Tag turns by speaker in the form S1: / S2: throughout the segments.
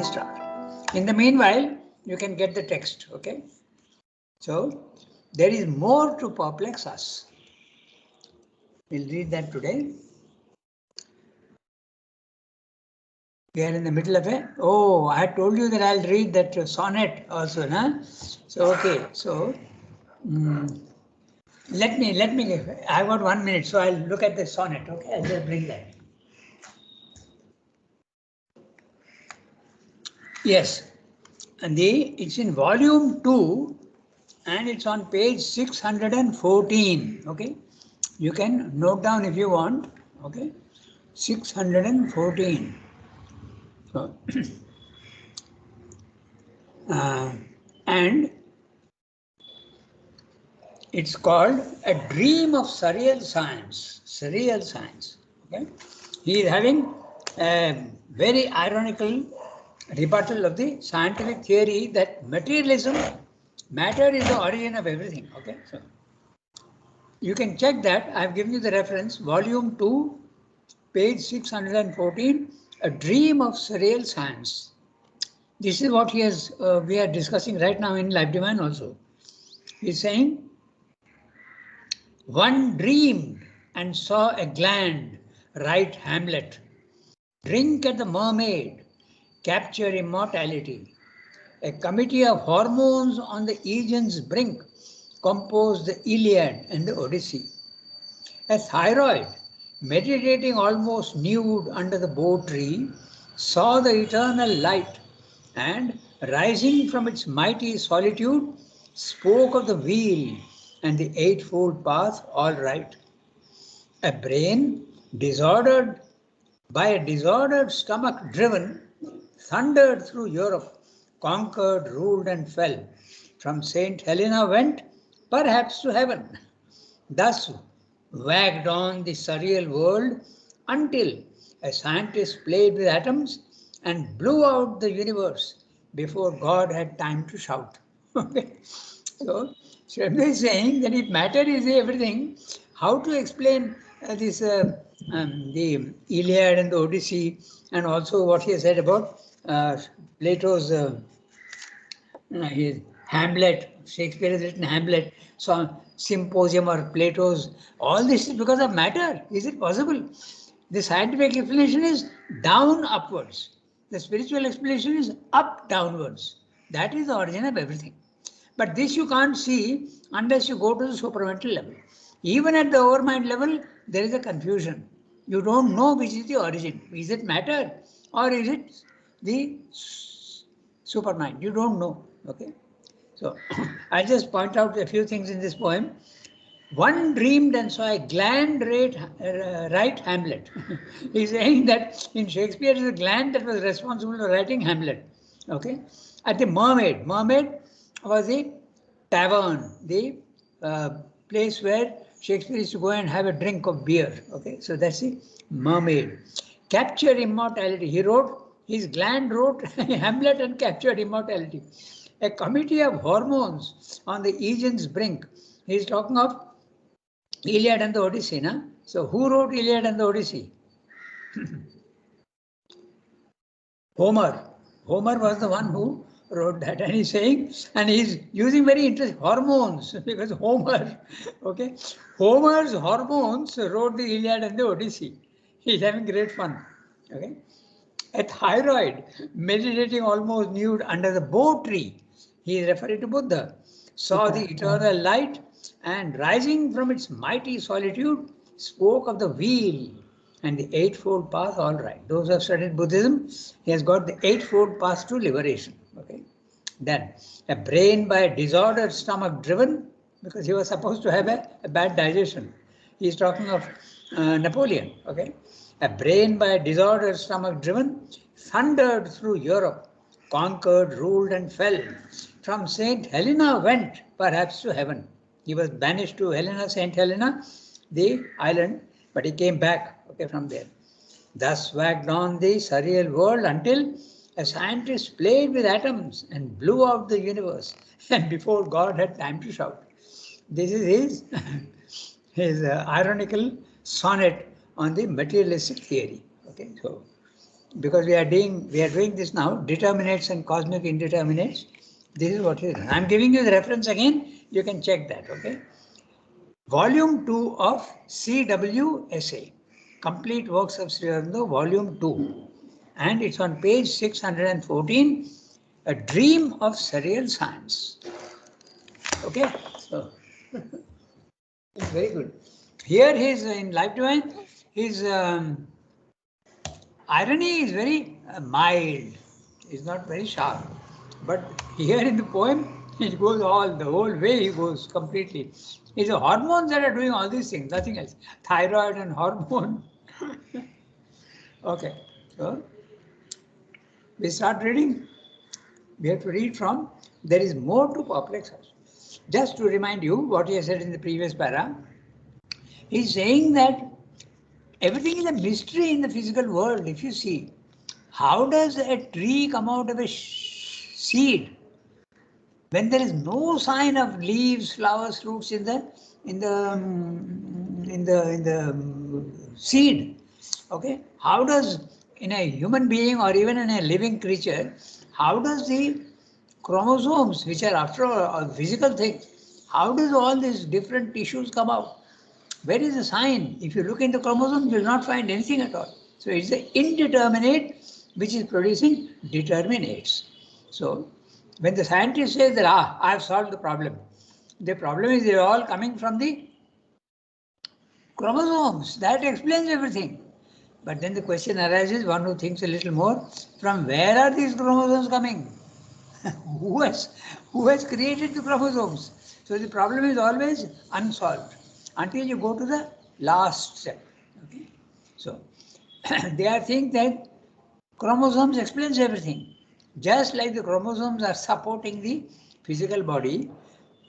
S1: start. In the meanwhile, you can get the text, okay? So, there is more to perplex us. We'll read that today. We are in the middle of it. Oh, I had told you that I'll read that sonnet also, huh? So, okay, so let me, I got 1 minute, so I'll look at the sonnet, okay? I'll just bring that. Yes, and it's in volume 2 and it's on page 614, okay? You can note down if you want, okay? 614. So, and it's called A Dream of Surreal Science. Surreal Science. Okay? He is having a very ironical rebuttal of the scientific theory that materialism, matter is the origin of everything. Okay? So you can check that. I've given you the reference, volume 2, page 614, A Dream of Surreal Science. This is what he has, we are discussing right now in Life Divine also. He's saying, one dreamed and saw a gland write Hamlet, drink at the mermaid, capture immortality. A committee of hormones on the Aegean's brink composed the Iliad and the Odyssey. A thyroid, meditating almost nude under the bow tree, saw the eternal light and, rising from its mighty solitude, spoke of the wheel and the eightfold path all right. A brain disordered by a disordered stomach driven, thundered through Europe, conquered, ruled and fell. From St. Helena went, perhaps to heaven. Thus wagged on the surreal world until a scientist played with atoms and blew out the universe before God had time to shout. Okay. So, Shremda is saying that if matter is everything, how to explain the Iliad and the Odyssey, and also what he has said about Plato's his Hamlet, Shakespeare has written Hamlet, so Symposium or Plato's, all this is because of matter. Is it possible? The scientific explanation is down upwards. The spiritual explanation is up downwards. That is the origin of everything. But this you can't see unless you go to the supramental level. Even at the overmind level, there is a confusion. You don't know which is the origin. Is it matter or is it the supermind? You don't know. Okay. So I'll just point out a few things in this poem. One dreamed and saw a gland write Hamlet. He's saying that in Shakespeare is a gland that was responsible for writing Hamlet. Okay. At the mermaid. Mermaid was the tavern, the place where Shakespeare used to go and have a drink of beer. Okay, so that's the mermaid. Capture immortality. He wrote, his gland wrote Hamlet and captured immortality. A committee of hormones on the Aegean's brink. He's talking of Iliad and the Odyssey. Na? So who wrote Iliad and the Odyssey? Homer. Homer was the one who wrote that, and he's saying, and he's using very interesting hormones, because Homer, okay, Homer's hormones wrote the Iliad and the Odyssey. He's having great fun. Okay, a thyroid meditating almost nude under the bow tree, he is referring to Buddha, saw the eternal light and, rising from its mighty solitude, spoke of the wheel and the eightfold path. All right, those who have studied Buddhism, he has got the eightfold path to liberation. Okay. Then a brain by a disordered stomach driven, because he was supposed to have a bad digestion. He is talking of Napoleon. Okay. A brain by a disordered stomach driven, thundered through Europe, conquered, ruled and fell. From St. Helena went, perhaps to heaven. He was banished to Helena, St. Helena, the island, but he came back, okay, from there. Thus wagged on the surreal world until a scientist played with atoms and blew out the universe, and before God had time to shout. This is his ironical sonnet on the materialistic theory. Okay, so because we are doing this now, determinates and cosmic indeterminates. This is what it is. I'm giving you the reference again. You can check that, okay? Volume 2 of CWSA, Complete Works of Sri Aurobindo, Volume 2. And it's on page 614, A Dream of Surreal Science. Okay? So, it's very good. Here he's in Life Divine, his irony is very mild. It's not very sharp. But here in the poem, it goes the whole way he goes completely. It's the hormones that are doing all these things, nothing else. Thyroid and hormone. Okay, so we start reading. We have to read from, there is more to perplex us. Just to remind you what he said in the previous para, he's saying that everything is a mystery in the physical world. If you see, how does a tree come out of a seed when there is no sign of leaves, flowers, fruits in the seed? Okay, how does in a human being or even in a living creature, how does the chromosomes, which are after all a physical thing, how does all these different tissues come out? Where is the sign? If you look into chromosomes, you will not find anything at all. So it's the indeterminate which is producing determinates. So when the scientist says that, I have solved the problem is they're all coming from the chromosomes. That explains everything. But then the question arises, one who thinks a little more, from where are these chromosomes coming? Who has created the chromosomes? So the problem is always unsolved until you go to the last step. Okay? So they are thinking that chromosomes explains everything. Just like the chromosomes are supporting the physical body,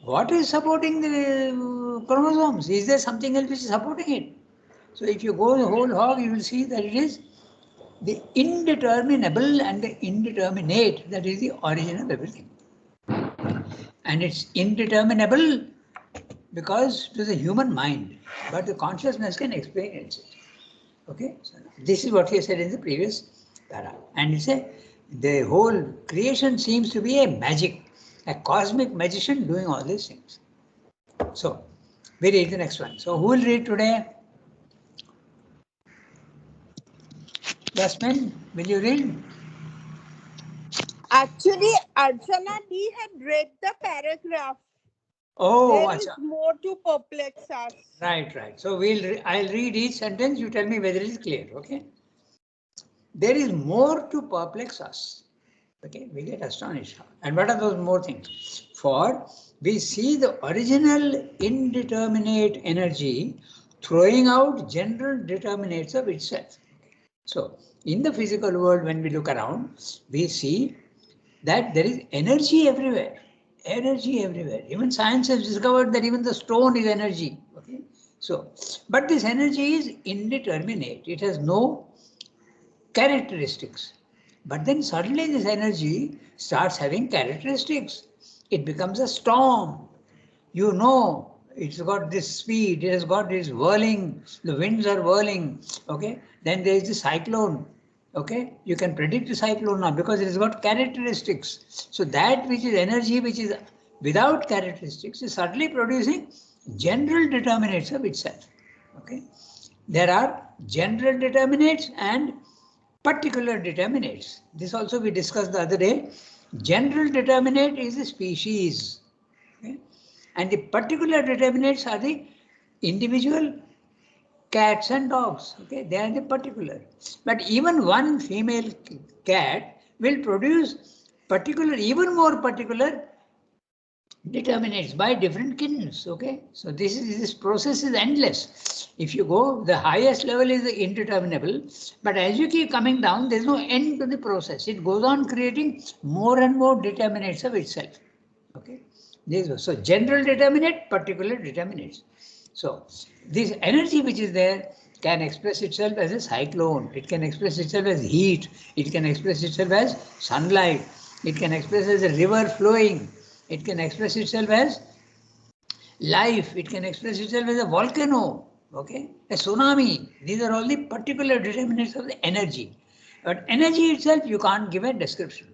S1: what is supporting the chromosomes? Is there something else which is supporting it? So if you go the whole hog, you will see that it is the indeterminable and the indeterminate that is the origin of everything. And it's indeterminable because to the human mind, but the consciousness can experience it. Okay, so this is what he said in the previous para. And he said the whole creation seems to be a magic, a cosmic magician doing all these things. So we read the next one. So who will read today? Yasmin, will you read?
S2: Actually, Archana D had read the paragraph.
S1: Oh,
S2: there is more to perplex us.
S1: Right. So I'll read each sentence. You tell me whether it is clear. Okay. There is more to perplex us. Okay, we get astonished. And what are those more things? For we see the original indeterminate energy throwing out general determinates of itself. So in the physical world, when we look around, we see that there is energy everywhere. Energy everywhere. Even science has discovered that even the stone is energy. Okay. So, but this energy is indeterminate. It has no characteristics. But then suddenly this energy starts having characteristics. It becomes a storm. You know, it's got this speed, it has got this whirling, the winds are whirling. Okay. Then there is the cyclone. Okay, you can predict the cyclone now because it has got characteristics. So that which is energy, which is without characteristics, is suddenly producing general determinates of itself. Okay, there are general determinates and particular determinates. This also we discussed the other day. General determinate is a species, okay? And the particular determinates are the individual cats and dogs. Okay, they are the particular. But even one female cat will produce particular, even more particular determinates by different kittens. Okay, so this process is endless. If you go, the highest level is the indeterminable, but as you keep coming down, there is no end to the process. It goes on creating more and more determinates of itself. Okay, so general determinate, particular determinates. So this energy which is there can express itself as a cyclone. It can express itself as heat. It can express itself as sunlight. It can express as a river flowing. It can express itself as life. It can express itself as a volcano. Okay, a tsunami. These are all the particular determinants of the energy. But energy itself, you can't give a description.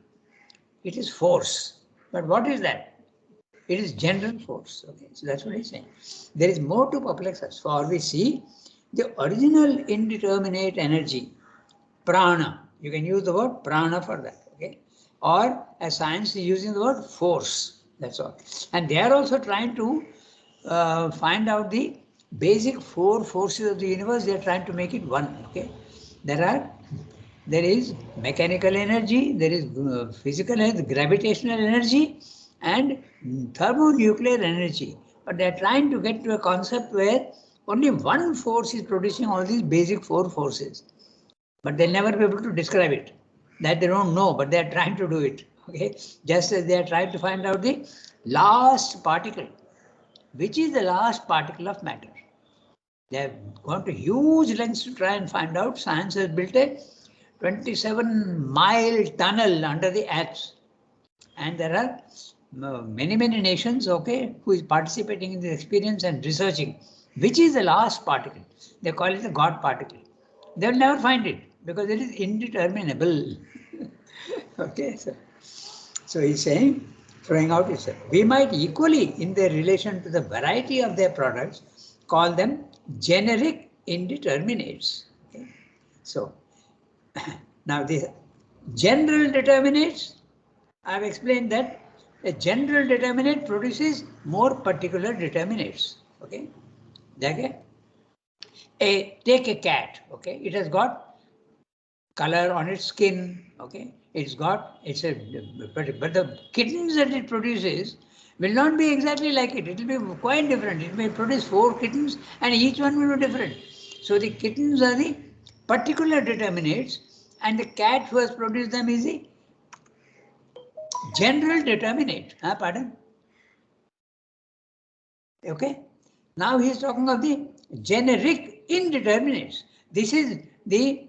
S1: It is force. But what is that? It is general force. Okay, so that's what he's saying. There is more to perplex us. For we see the original indeterminate energy, prana. You can use the word prana for that. Okay, or as science is using the word force. That's all. And they are also trying to find out the basic four forces of the universe. They are trying to make it one. Okay, there is mechanical energy, there is physical energy, gravitational energy, and thermonuclear energy. But they are trying to get to a concept where only one force is producing all these basic four forces. But they'll never be able to describe it. That they don't know, but they are trying to do it. Okay, just as they are trying to find out the last particle, which is the last particle of matter. They have gone to huge lengths to try and find out. Science has built a 27-mile tunnel under the Alps. And there are many nations, okay, who is participating in this experience and researching which is the last particle. They call it the God particle. They will never find it because it is indeterminable. Okay, so he's saying, throwing out himself. We might equally, in their relation to the variety of their products, call them generic indeterminates. Okay? So, now the general determinates, I have explained that a general determinate produces more particular determinates. Okay? Take a cat, okay? It has got color on its skin, okay? But the kittens that it produces will not be exactly like it. It will be quite different. It may produce 4 kittens and each one will be different. So the kittens are the particular determinates and the cat who has produced them is the general determinate. Pardon? Okay. Now he is talking of the generic indeterminates. This is the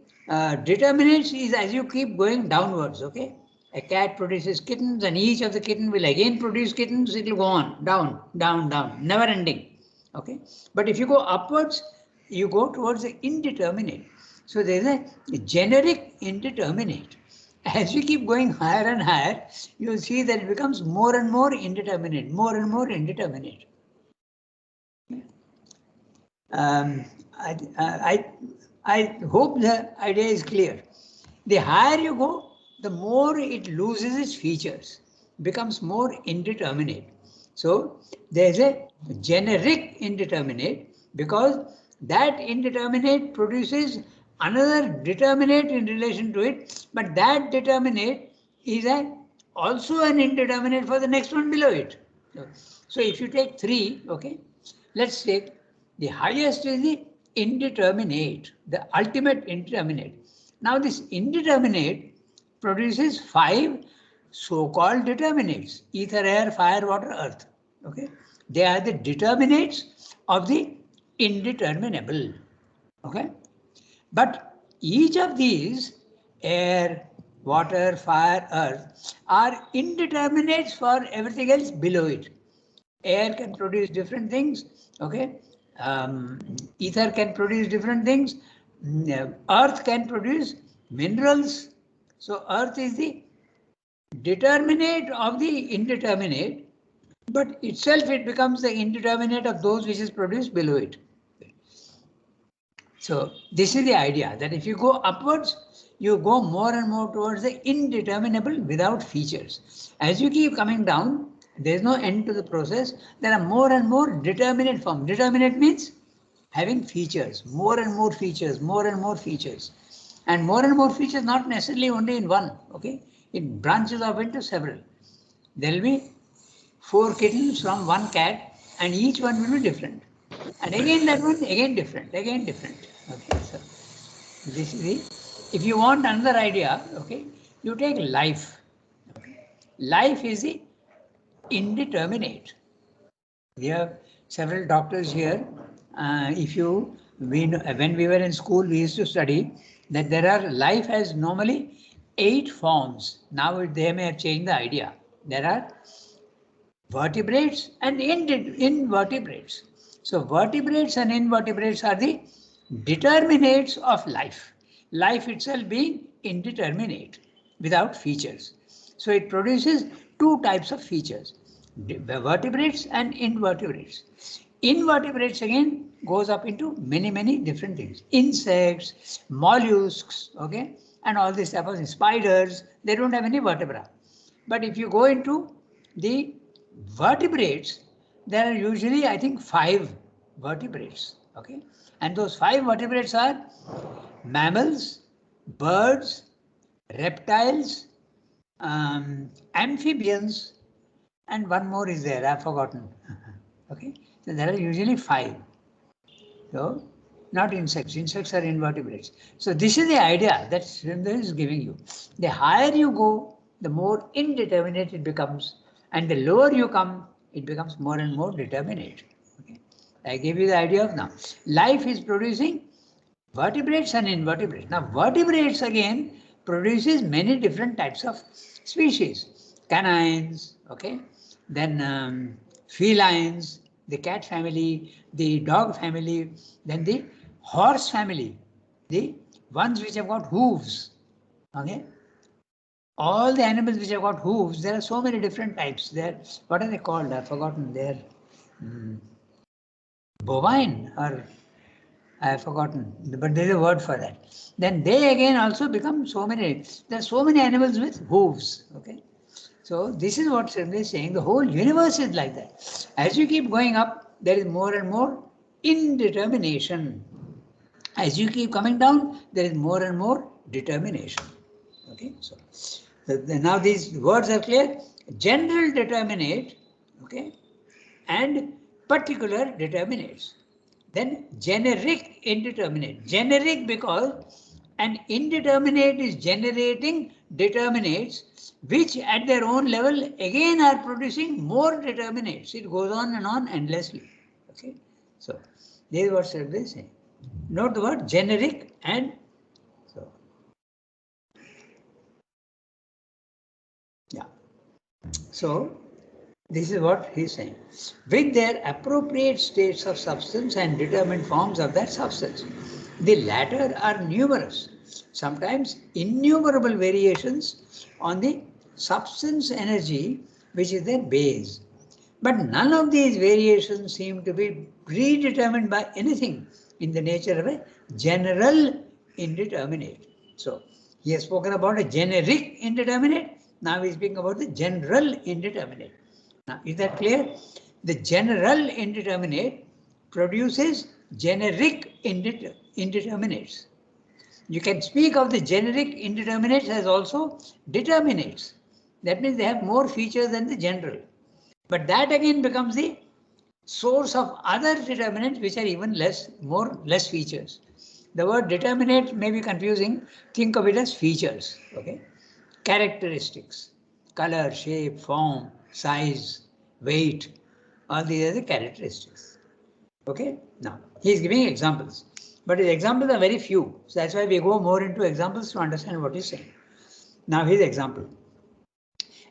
S1: determinates is as you keep going downwards. Okay. A cat produces kittens and each of the kitten will again produce kittens. It will go on down, down, down, never ending. Okay. But if you go upwards, you go towards the indeterminate. So there is a generic indeterminate. As you keep going higher and higher, you will see that it becomes more and more indeterminate, more and more indeterminate. I hope the idea is clear. The higher you go, the more it loses its features, becomes more indeterminate. So there's a generic indeterminate because that indeterminate produces another determinate in relation to it, but that determinate is also an indeterminate for the next one below it. So if you take 3, okay, let's take the highest is the indeterminate, the ultimate indeterminate. Now this indeterminate produces 5 so-called determinates: ether, air, fire, water, earth. Okay, they are the determinates of the indeterminable. Okay, but each of these, air, water, fire, earth, are indeterminates for everything else below it. Air can produce different things. Okay, ether can produce different things. Earth can produce minerals. So earth is the determinate of the indeterminate, but itself it becomes the indeterminate of those which is produced below it. So this is the idea that if you go upwards, you go more and more towards the indeterminable without features. As you keep coming down, there is no end to the process. There are more and more determinate forms. Determinate means having features, more and more features, more and more features. And more features, not necessarily only in one, okay? It branches off into several. There will be 4 kittens from one cat and each one will be different. And again that one, again different, again different. Okay, so this is the, if you want another idea, okay, you take life. Okay. Life is the indeterminate. We have several doctors here. When we were in school, we used to study that there are life has normally 8 forms. Now they may have changed the idea. There are vertebrates and invertebrates. So vertebrates and invertebrates are the determinates of life. life itself being indeterminate, without features. So it produces two types of features, vertebrates and invertebrates. Invertebrates again goes up into many different things. Insects, mollusks, okay, and all this type of things. Spiders, they don't have any vertebra. But if you go into the vertebrates, there are usually, I think, 5 vertebrates, okay? And those 5 vertebrates are mammals, birds, reptiles, amphibians, and one more is there, I've forgotten. Okay, so there are usually 5. So, not insects. Insects are invertebrates. So this is the idea that Srinath is giving you. The higher you go, the more indeterminate it becomes, and the lower you come, it becomes more and more determinate. Okay. I gave you the idea of now. Life is producing vertebrates and invertebrates. Now, vertebrates again produces many different types of species. Canines, okay, then felines, the cat family, the dog family, then the horse family, the ones which have got hooves, okay. All the animals which have got hooves, there are so many different types. There, what are they called? I've forgotten. They're bovine, or I have forgotten, but there is a word for that. Then they again also become so many. There are so many animals with hooves. Okay, so this is what Srinath is saying. The whole universe is like that. As you keep going up, there is more and more indetermination. As you keep coming down, there is more and more determination. Okay, so now these words are clear. General determinate, okay, and particular determinates. Then generic indeterminate. Generic because an indeterminate is generating determinates which at their own level again are producing more determinates. It goes on and on endlessly. Okay, so this is what Srinath is saying. Note the word generic and so. Yeah. So this is what he is saying. With their appropriate states of substance and determined forms of that substance. The latter are numerous, sometimes innumerable variations on the substance energy which is their base. But none of these variations seem to be predetermined by anything in the nature of a general indeterminate. So, he has spoken about a generic indeterminate. Now he is speaking about the general indeterminate. Now, is that clear? The general indeterminate produces generic indeterminates. You can speak of the generic indeterminates as also determinates. That means they have more features than the general. But that again becomes the source of other determinants which are even less features. The word determinate may be confusing. Think of it as features. Okay, characteristics, color, shape, form, size, weight. All these are the characteristics. Okay, now he is giving examples, but his examples are very few. So that's why we go more into examples to understand what he's saying. Now his example.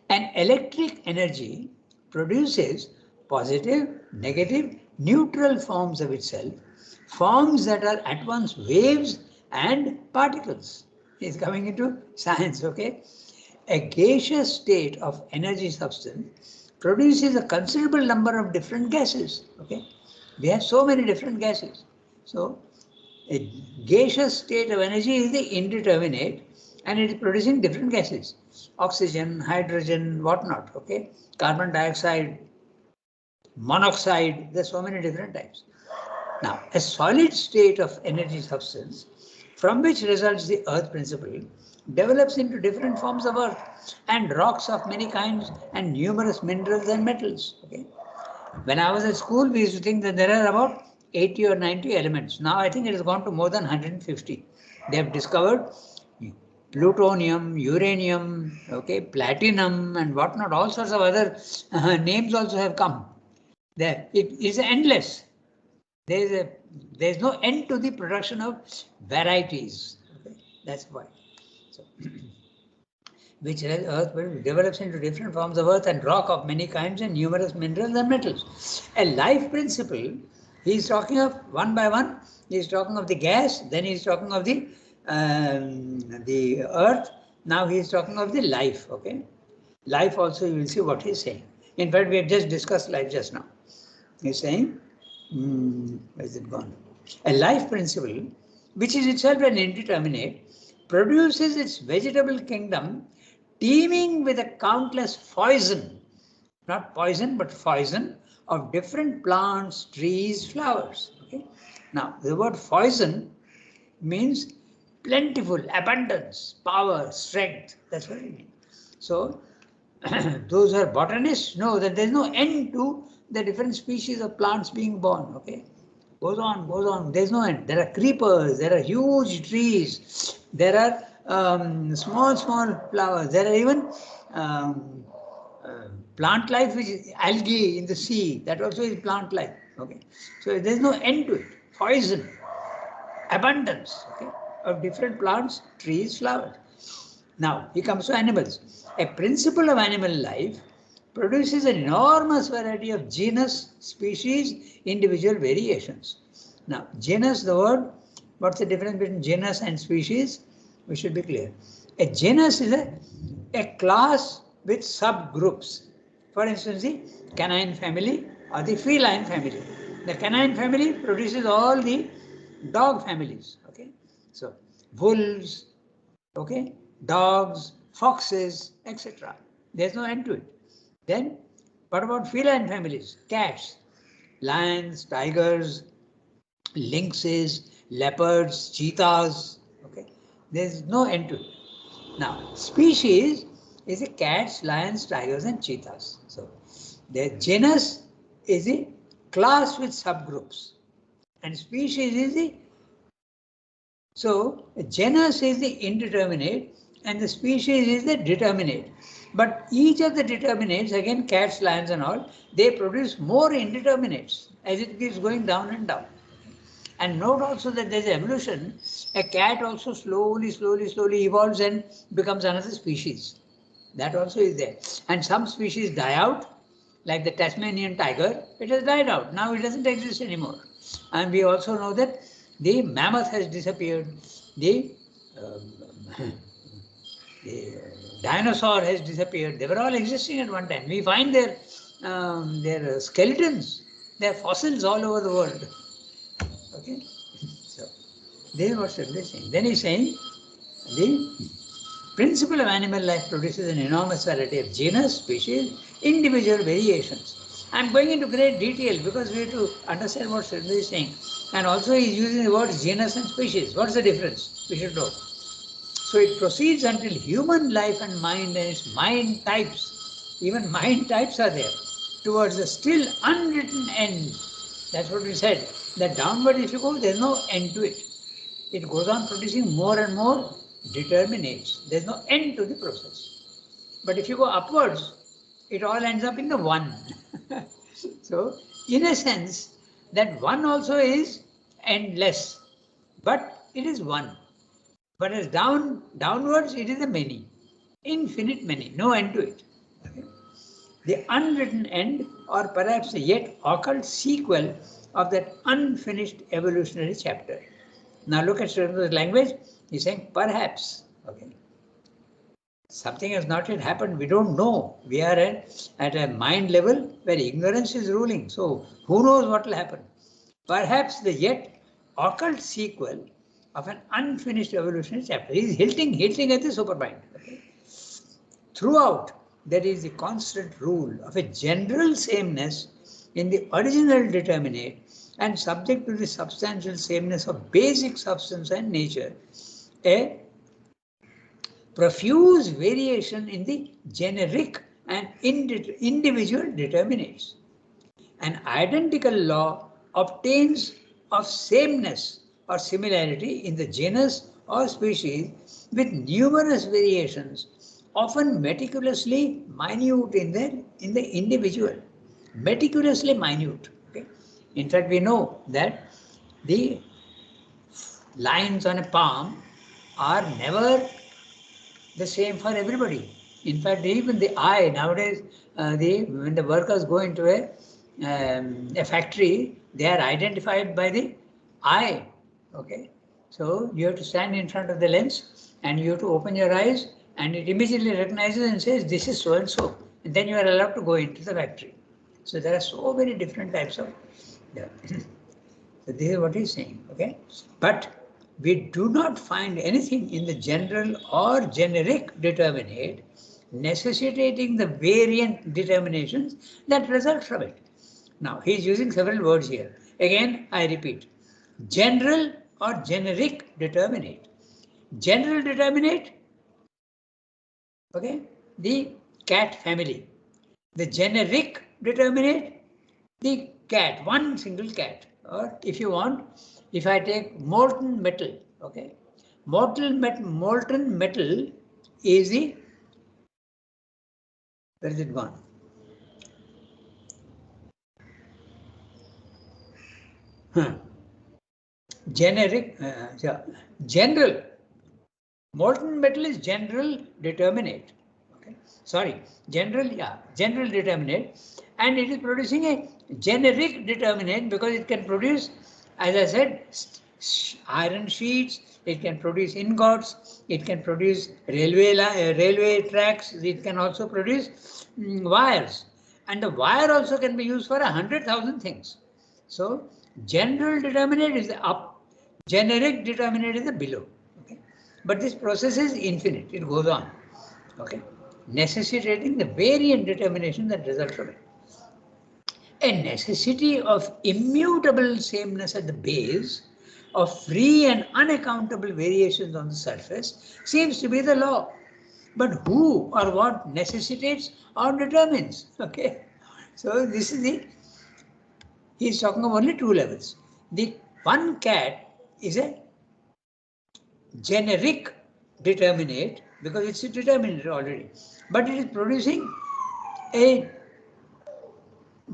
S1: An electric energy produces positive, negative, neutral forms of itself, forms that are at once waves and particles. He's coming into science, okay? A gaseous state of energy substance produces a considerable number of different gases, okay? We have so many different gases. So, a gaseous state of energy is the indeterminate, and it is producing different gases. Oxygen, hydrogen, whatnot, okay? Carbon dioxide, monoxide, there's so many different types. Now, a solid state of energy substance, from which results the earth principle, develops into different forms of earth and rocks of many kinds and numerous minerals and metals. Okay? When I was at school, we used to think that there are about 80 or 90 elements. Now I think it has gone to more than 150. They have discovered plutonium, uranium, okay, platinum and whatnot, all sorts of other names also have come. There, it is endless. There is no end to the production of varieties. Okay? That's why. So, which earth develops into different forms of earth and rock of many kinds and numerous minerals and metals. A life principle, he is talking of one by one. He is talking of the gas, then he is talking of the the earth. Now he is talking of the life. Okay, life also you will see what he is saying. In fact, we have just discussed life just now. He is saying, where is it gone? A life principle, which is itself an indeterminate, produces its vegetable kingdom teeming with a countless foison, not poison, but foison of different plants, trees, flowers. Okay? Now, the word foison means plentiful, abundance, power, strength. That's what it means. So, those who are botanists know that there is no end to the different species of plants being born. Okay, goes on, goes on. There is no end. There are creepers. There are huge trees. There are small flowers. There are even plant life, which is algae in the sea. That also is plant life. Okay, so there is no end to it. Poison, abundance. Okay, of different plants, trees, flowers. Now, he comes to animals. A principle of animal life produces an enormous variety of genus, species, individual variations. Now, genus, the word, what's the difference between genus and species? We should be clear. A genus is a class with subgroups. For instance, the canine family or the feline family. The canine family produces all the dog families. Okay, so wolves, okay, dogs, foxes, etc. There's no end to it. Then, what about feline families? Cats, lions, tigers, lynxes, leopards, cheetahs. Okay, there's no end to it. Now, species is the cats, lions, tigers, and cheetahs. So, the genus is the class with subgroups, and species is the. So, the genus is the indeterminate and the species is the determinate. But each of the determinates, again cats, lions and all, they produce more indeterminates as it keeps going down and down. And note also that there's evolution. A cat also slowly evolves and becomes another species. That also is there. And some species die out, like the Tasmanian tiger, it has died out. Now it doesn't exist anymore. And we also know that the mammoth has disappeared. The dinosaur has disappeared. They were all existing at one time. We find their skeletons, their fossils all over the world. Okay, so this is what Sridhar is saying. Then he's saying the principle of animal life produces an enormous variety of genus, species, individual variations. I'm going into great detail because we have to understand what Sridhar is saying. And also he is using the words genus and species. What's the difference? We should know. So it proceeds until human life and mind and its mind types, even mind types are there, towards a still unwritten end. That's what we said. That downward if you go, there's no end to it. It goes on producing more and more determinates. There's no end to the process. But if you go upwards, it all ends up in the one. So, in a sense, that one also is endless, but it is one. But as downwards, it is a many, infinite many, no end to it. Okay? The unwritten end, or perhaps a yet occult sequel of that unfinished evolutionary chapter. Now look at Sridhar's language. He's saying perhaps. Okay. Something has not yet happened. We don't know. We are at a mind level where ignorance is ruling. So who knows what will happen? Perhaps the yet occult sequel of an unfinished evolutionary chapter. He is hinting at the supermind. Okay. Throughout, there is the constant rule of a general sameness in the original determinate and subject to the substantial sameness of basic substance and nature, a profuse variation in the generic and individual determinates. An identical law obtains of sameness or similarity in the genus or species with numerous variations, often meticulously minute in the individual. Meticulously minute. Okay? In fact, we know that the lines on a palm are never the same for everybody. In fact, even the eye nowadays, when the workers go into a factory, they are identified by the eye. Okay, So you have to stand in front of the lens and you have to open your eyes and it immediately recognizes and says, this is so and so. And then you are allowed to go into the factory. So there are so many different types of. Yeah. So this is what he's saying, okay? But we do not find anything in the general or generic determinate necessitating the variant determinations that result from it. Now, he is using several words here. Again, I repeat, general or generic determinate. General determinate, okay, the cat family. The generic determinate, the cat, one single cat. Or if you want, if I take molten metal, okay, molten metal is the, where is it gone? Generic, general. Molten metal is general determinate. Okay, sorry, general, general determinate, and it is producing a generic determinate because it can produce, as I said, iron sheets. It can produce ingots. It can produce railway tracks. It can also produce wires, and the wire also can be used for 100,000 things. So general determinate is the up, generic determinate is the below. Okay, but this process is infinite. It goes on. Okay, necessitating the variant determination that results from it. A necessity of immutable sameness at the base, of free and unaccountable variations on the surface, seems to be the law. But who or what necessitates or determines? Okay, so this is the, he's talking of only two levels. The one cat is a generic determinate because it's a determinate already, but it is producing a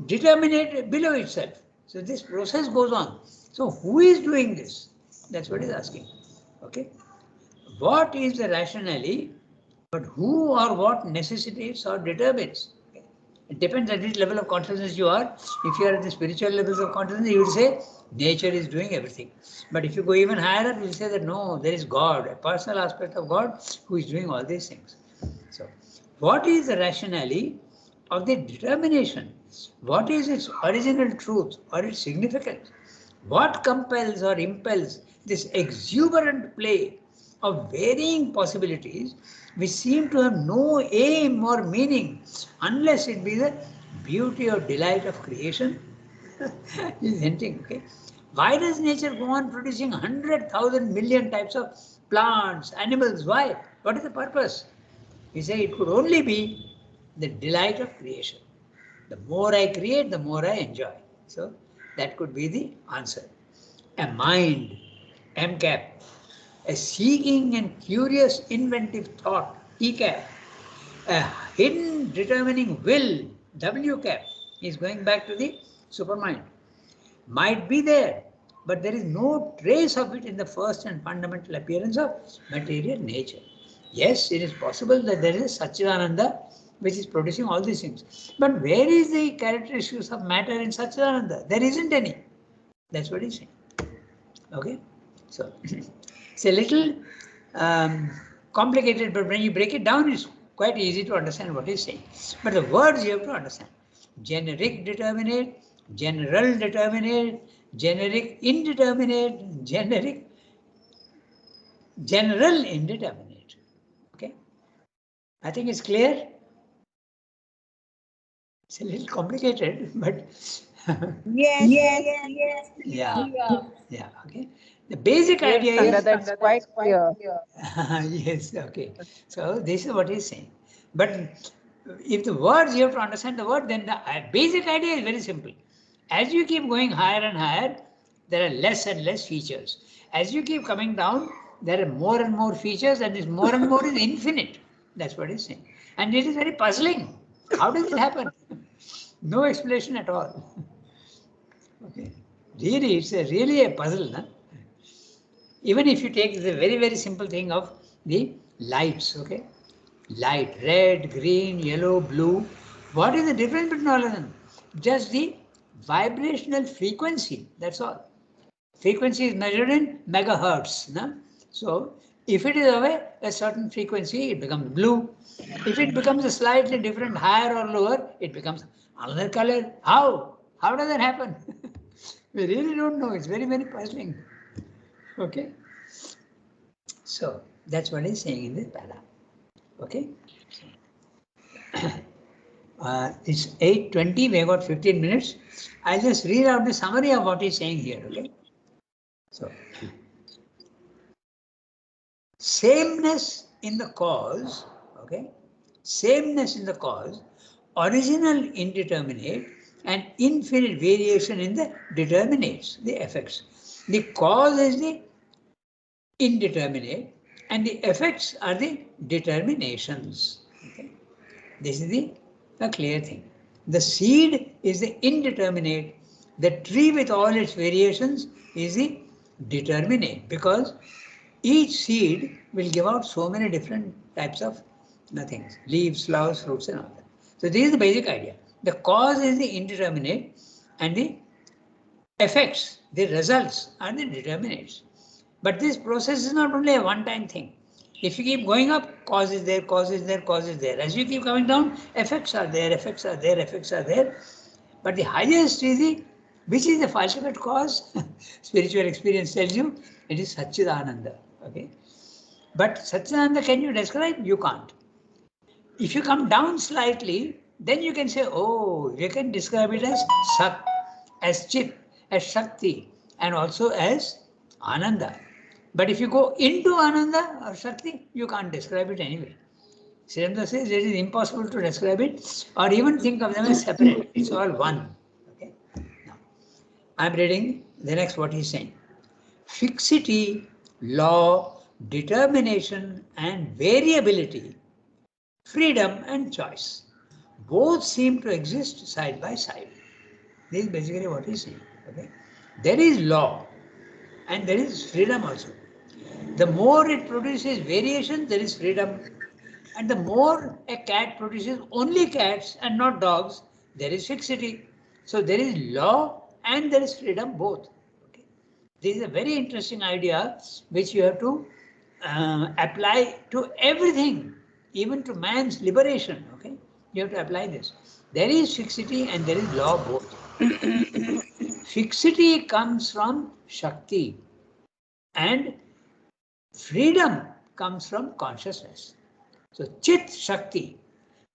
S1: determinate below itself. So this process goes on. So who is doing this? That's what he's asking. Okay. What is the rationale, but who or what necessitates or determines? Okay. It depends at which level of consciousness you are. If you are at the spiritual levels of consciousness, you will say nature is doing everything. But if you go even higher up, you will say that no, there is God, a personal aspect of God who is doing all these things. So what is the rationale of the determination? What is its original truth or its significance? What compels or impels this exuberant play of varying possibilities which seem to have no aim or meaning unless it be the beauty or delight of creation? He's hinting, okay? Why does nature go on producing 100,000 million types of plants, animals? Why? What is the purpose? We say it could only be the delight of creation. The more I create, the more I enjoy. So that could be the answer. A mind, MCAP, a seeking and curious inventive thought, ECAP, a hidden determining will, WCAP, is going back to the supermind. Might be there, but there is no trace of it in the first and fundamental appearance of material nature. Yes, it is possible that there is a Satchidananda which is producing all these things. But where is the characteristics of matter in Satchidananda? There isn't any. That's what he's saying. Okay? So, it's a little complicated, but when you break it down, it's quite easy to understand what he's saying. But the words you have to understand. Generic determinate, general determinate, generic indeterminate, general indeterminate. Okay? I think it's clear. It's a little complicated, but
S2: Yes.
S1: yeah, okay. The basic idea is
S3: that's quite clear.
S1: yes, okay. So this is what he's saying. But if the words you have to understand the word, then the basic idea is very simple. As you keep going higher and higher, there are less and less features. As you keep coming down, there are more and more features, and this more and more is infinite. That's what he's saying. And it is very puzzling. How does it happen? No explanation at all. Okay. Really, it's really a puzzle. Huh? Even if you take the very, very simple thing of the lights, okay? Light, red, green, yellow, blue. What is the difference between all of them? Just the vibrational frequency, that's all. Frequency is measured in megahertz. No? So if it is away a certain frequency, it becomes blue. If it becomes a slightly different, higher or lower, it becomes another color. How? How does that happen? We really don't know. It's very, very puzzling. Okay. So that's what he's saying in this para. Okay. It's 8:20. We have got 15 minutes. I'll just read out the summary of what he's saying here. Okay. So sameness in the cause. Okay. Sameness in the cause, original indeterminate, and infinite variation in the determinates, the effects. The cause is the indeterminate and the effects are the determinations. Okay. This is a clear thing. The seed is the indeterminate. The tree with all its variations is the determinate, because each seed will give out so many different types of things, leaves, flowers, fruits and all that. So this is the basic idea. The cause is the indeterminate and the effects, the results are the determinates. But this process is not only a one-time thing. If you keep going up, cause is there, cause is there, cause is there. As you keep coming down, effects are there, effects are there, effects are there. But the highest is the, which is the ultimate cause? Spiritual experience tells you it is Satchidananda. Okay. But Satchidananda, can you describe? You can't. If you come down slightly, then you can say, oh, you can describe it as Sat, as Chit, as Shakti, and also as Ananda. But if you go into Ananda or Shakti, you can't describe it anyway. Sridharanta says it is impossible to describe it or even think of them as separate. It's all one. Okay. Now, I'm reading the next what he's saying. Fixity, law, determination, and variability, freedom and choice, both seem to exist side by side. This is basically what he's saying. Okay. There is law and there is freedom also. The more it produces variation, there is freedom. And the more a cat produces only cats and not dogs, there is fixity. So there is law and there is freedom both. Okay. This is a very interesting idea which you have to apply to everything, even to man's liberation. Okay, you have to apply this. There is fixity and there is law both. Fixity comes from Shakti and freedom comes from consciousness. So Chit Shakti.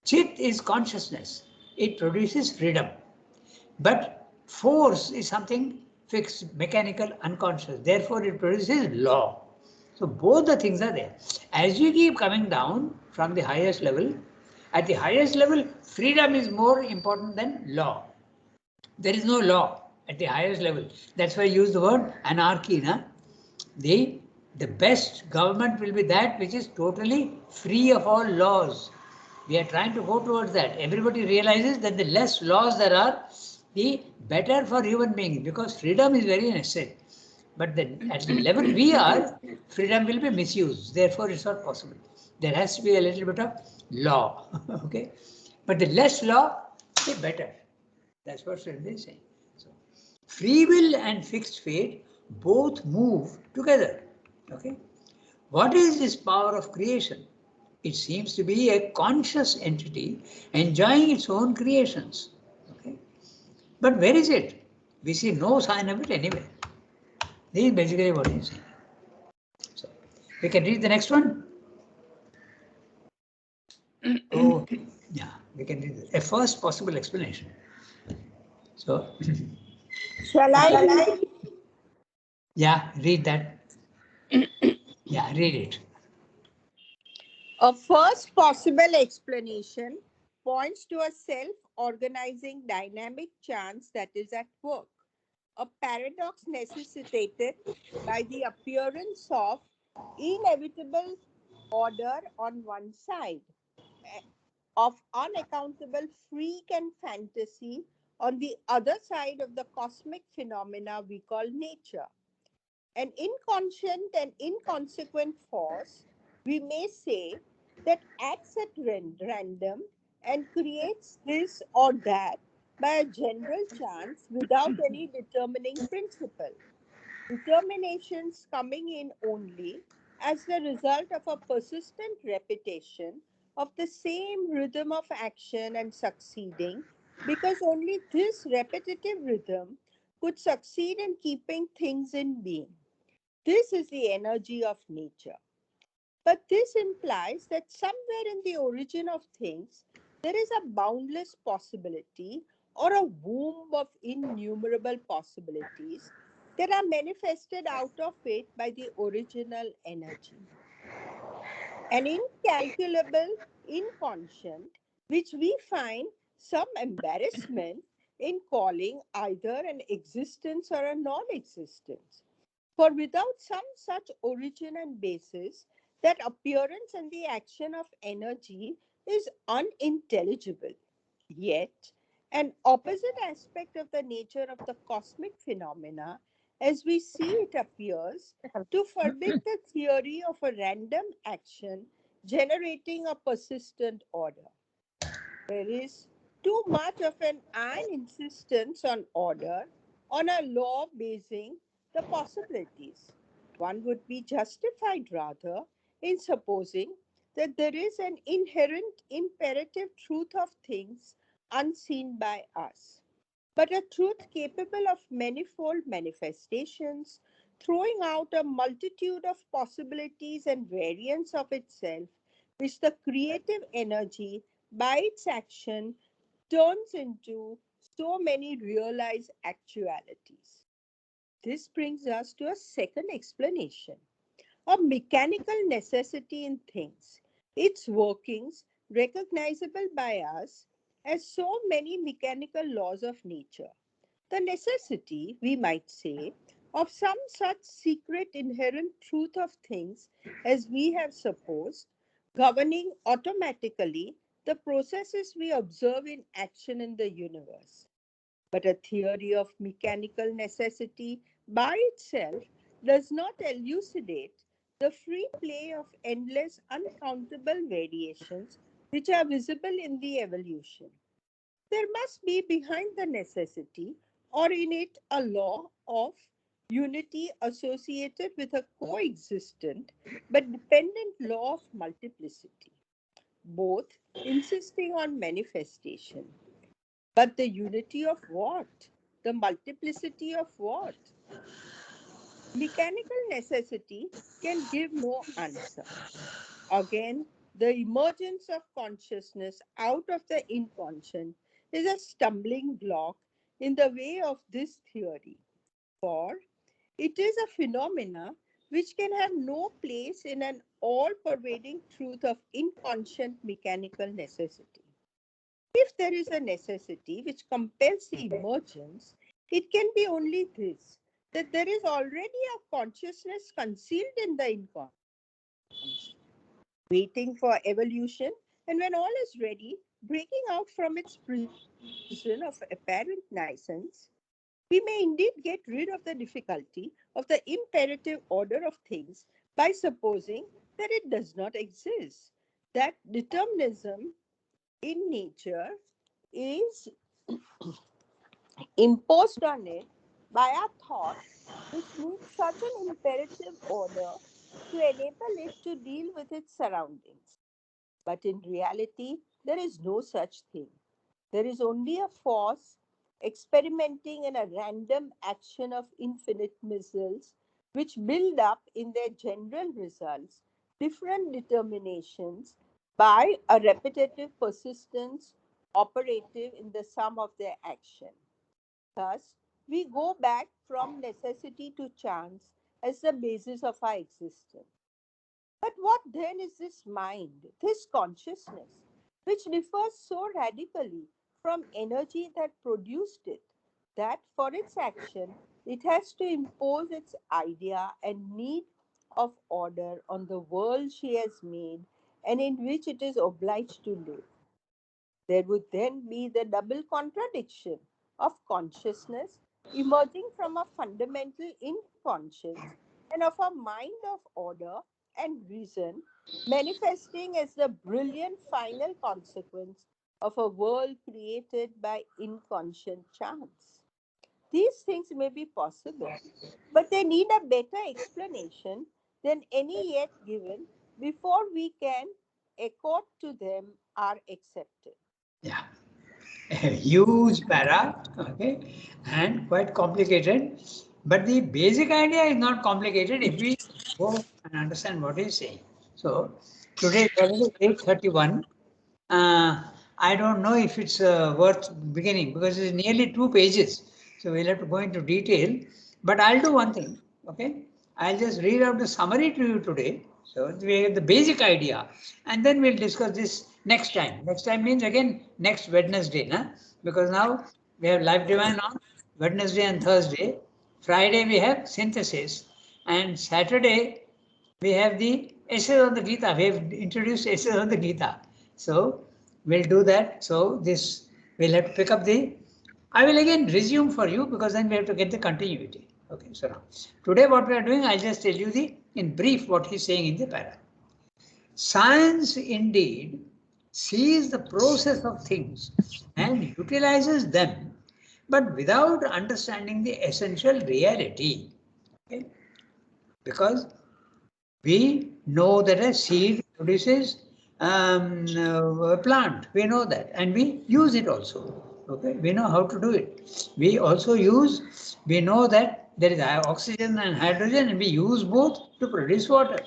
S1: Chit is consciousness. It produces freedom. But force is something fixed, mechanical, unconscious. Therefore, it produces law. So both the things are there. As you keep coming down from the highest level, at the highest level, freedom is more important than law. There is no law at the highest level. That's why I use the word anarchy. Na? The best government will be that which is totally free of all laws. We are trying to go towards that. Everybody realizes that the less laws there are, the better for human beings, because freedom is very necessary. But at the level we are, freedom will be misused. Therefore, it's not possible. There has to be a little bit of law. Okay, but the less law, the better. That's what Sridhar is saying. So, free will and fixed fate both move together. Okay, what is this power of creation? It seems to be a conscious entity enjoying its own creations. Okay, but where is it? We see no sign of it anywhere. This is basically what he's saying. So, we can read the next one. Oh, yeah, we can read a first possible explanation. So,
S2: Shall I?
S1: yeah, read that. Yeah, read it.
S2: A first possible explanation points to a self-organizing dynamic chance that is at work, a paradox necessitated by the appearance of inevitable order on one side, of unaccountable freak and fantasy on the other side of the cosmic phenomena we call nature. An inconscient and inconsequent force, we may say, that acts at random and creates this or that by a general chance without any determining principle. determinations coming in only as the result of a persistent repetition of the same rhythm of action and succeeding, because only this repetitive rhythm could succeed in keeping things in being. This is the energy of nature. But this implies that somewhere in the origin of things, there is a boundless possibility or a womb of innumerable possibilities that are manifested out of it by the original energy. An incalculable inconscient, which we find some embarrassment in calling either an existence or a non existence. For without some such origin and basis, that appearance and the action of energy is unintelligible. Yet, an opposite aspect of the nature of the cosmic phenomena, as we see it, appears to forbid the theory of a random action generating a persistent order. There is too much of an iron insistence on order, on a law basing the possibilities. One would be justified rather in supposing that there is an inherent imperative truth of things unseen by us, but a truth capable of manifold manifestations, throwing out a multitude of possibilities and variants of itself, which the creative energy, by its action, turns into so many realized actualities. This brings us to a second explanation, a mechanical necessity in things, its workings recognizable by us as so many mechanical laws of nature. The necessity, we might say, of some such secret inherent truth of things as we have supposed, governing automatically the processes we observe in action in the universe. But a theory of mechanical necessity by itself does not elucidate the free play of endless, uncountable variations which are visible in the evolution. There must be behind the necessity or in it a law of unity associated with a coexistent but dependent law of multiplicity, both insisting on manifestation. But the unity of what? The multiplicity of what? Mechanical necessity can give no answer. Again, the emergence of consciousness out of the inconscient is a stumbling block in the way of this theory, for it is a phenomena which can have no place in an all pervading truth of inconscient mechanical necessity. If there is a necessity which compels the emergence, it can be only this, that there is already a consciousness concealed in the inconscient, waiting for evolution, and when all is ready, breaking out from its prison of apparent niceness, we may indeed get rid of the difficulty of the imperative order of things by supposing that it does not exist, that determinism in nature is imposed on it by our thought, which needs such an imperative order to enable it to deal with its surroundings. But in reality, there is no such thing. There is only a force experimenting in a random action of infinite missiles, which build up in their general results different determinations by a repetitive persistence operative in the sum of their action. Thus, we go back from necessity to chance as the basis of our existence. But what then is this mind, this consciousness, which differs so radically from energy that produced it, that for its action it has to impose its idea and need of order on the world she has made and in which it is obliged to live? There would then be the double contradiction of consciousness emerging from a fundamental inconscience and of a mind of order and reason manifesting as the brilliant final consequence of a world created by inconscient chance. These things may be possible, but they need a better explanation than any yet given before we can accord to them are accepted.
S1: Yeah. A huge para, okay, and quite complicated. But the basic idea is not complicated if we go and understand what he's saying. So today is already 8:31. I don't know if it's worth beginning because it's nearly 2 pages. So we'll have to go into detail. But I'll do one thing, okay? I'll just read out the summary to you today. So we have the basic idea, and then we'll discuss this next time. Next time means again next Wednesday, nah? Because now we have Life Divine on Wednesday and Thursday. Friday we have synthesis, and Saturday we have the essays on the Gita. We have introduced essays on the Gita. So we'll do that. So this we'll have to pick up the. I will again resume for you because then we have to get the continuity. Okay, so now today what we are doing, I'll just tell you the in brief what he's saying in the para. Science indeed sees the process of things and utilizes them, but without understanding the essential reality. Okay? Because we know that a seed produces a plant. We know that, and we use it also. Okay, we know how to do it. We also use. We know that there is oxygen and hydrogen, and we use both to produce water.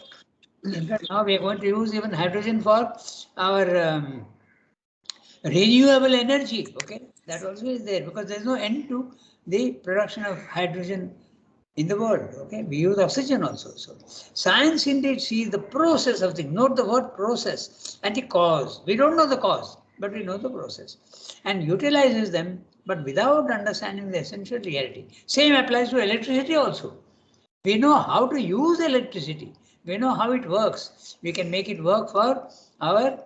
S1: In fact, now we are going to use even hydrogen for our renewable energy. Okay, that also is there because there is no end to the production of hydrogen in the world. Okay, we use oxygen also. So science indeed sees the process of things. Note the word process and the cause. We don't know the cause, but we know the process and utilizes them, but without understanding the essential reality. Same applies to electricity also. We know how to use electricity. We know how it works. We can make it work for our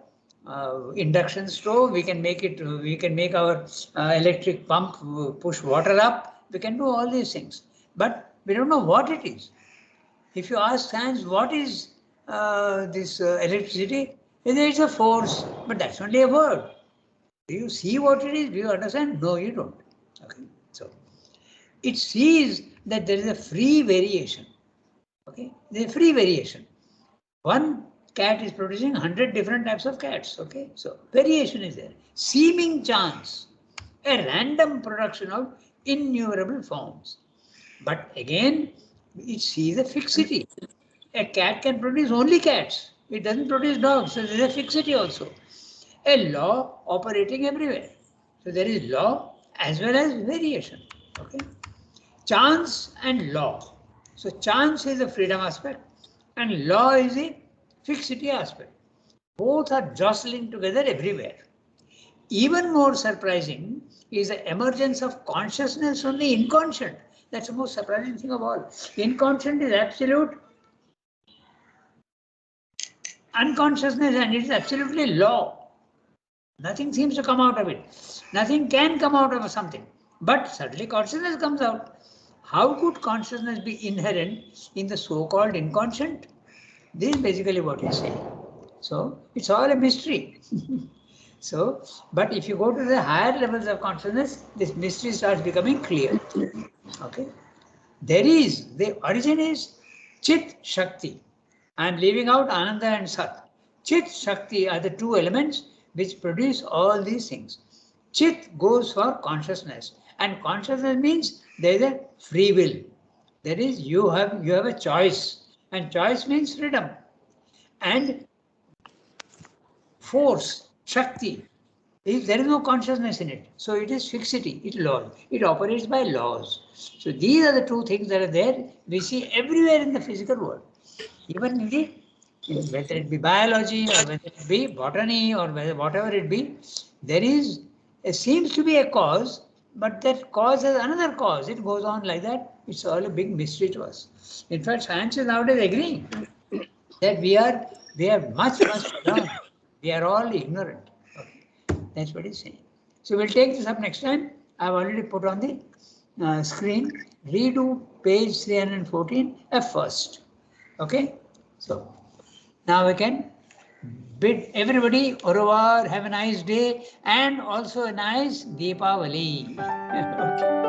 S1: induction stove. We can make it. We can make our electric pump push water up. We can do all these things, but we don't know what it is. If you ask science, what is this electricity? It's a force, but that's only a word. Do you see what it is? Do you understand? No, you don't. Okay, so it sees that there is a free variation. Okay, there is free variation. One cat is producing 100 different types of cats. Okay, so variation is there. Seeming chance, a random production of innumerable forms. But again, it sees a fixity. A cat can produce only cats. It doesn't produce dogs. So there is a fixity also. A law operating everywhere. So there is law as well as variation. Okay. Chance and law. So chance is the freedom aspect and law is the fixity aspect. Both are jostling together everywhere. Even more surprising is the emergence of consciousness from the inconscient. That's the most surprising thing of all. Inconscient is absolute unconsciousness and it is absolutely law. Nothing seems to come out of it. Nothing can come out of something. But suddenly consciousness comes out. How could consciousness be inherent in the so-called inconscient? This is basically what he's saying. So it's all a mystery. So, but if you go to the higher levels of consciousness, this mystery starts becoming clear. Okay. There is, the origin is Chit Shakti. I am leaving out Ananda and Sat. Chit Shakti are the two elements which produce all these things. Chit goes for consciousness, and consciousness means there is a free will. That is, you have a choice, and choice means freedom. And force, Shakti, if there is no consciousness in it, so it is fixity, it laws. It operates by laws. So these are the two things that are there. We see everywhere in the physical world, even in the whether it be biology or whether it be botany or whatever it be, there seems to be a cause, but that cause has another cause. It goes on like that. It's all a big mystery to us. In fact, science is nowadays agreeing that we are much to learn. We are all ignorant. Okay. That's what he's saying. So we'll take this up next time. I've already put on the screen. Redo page 314 F first. Okay. So now we can bid everybody au revoir, have a nice day, and also a nice Deepavali. Okay.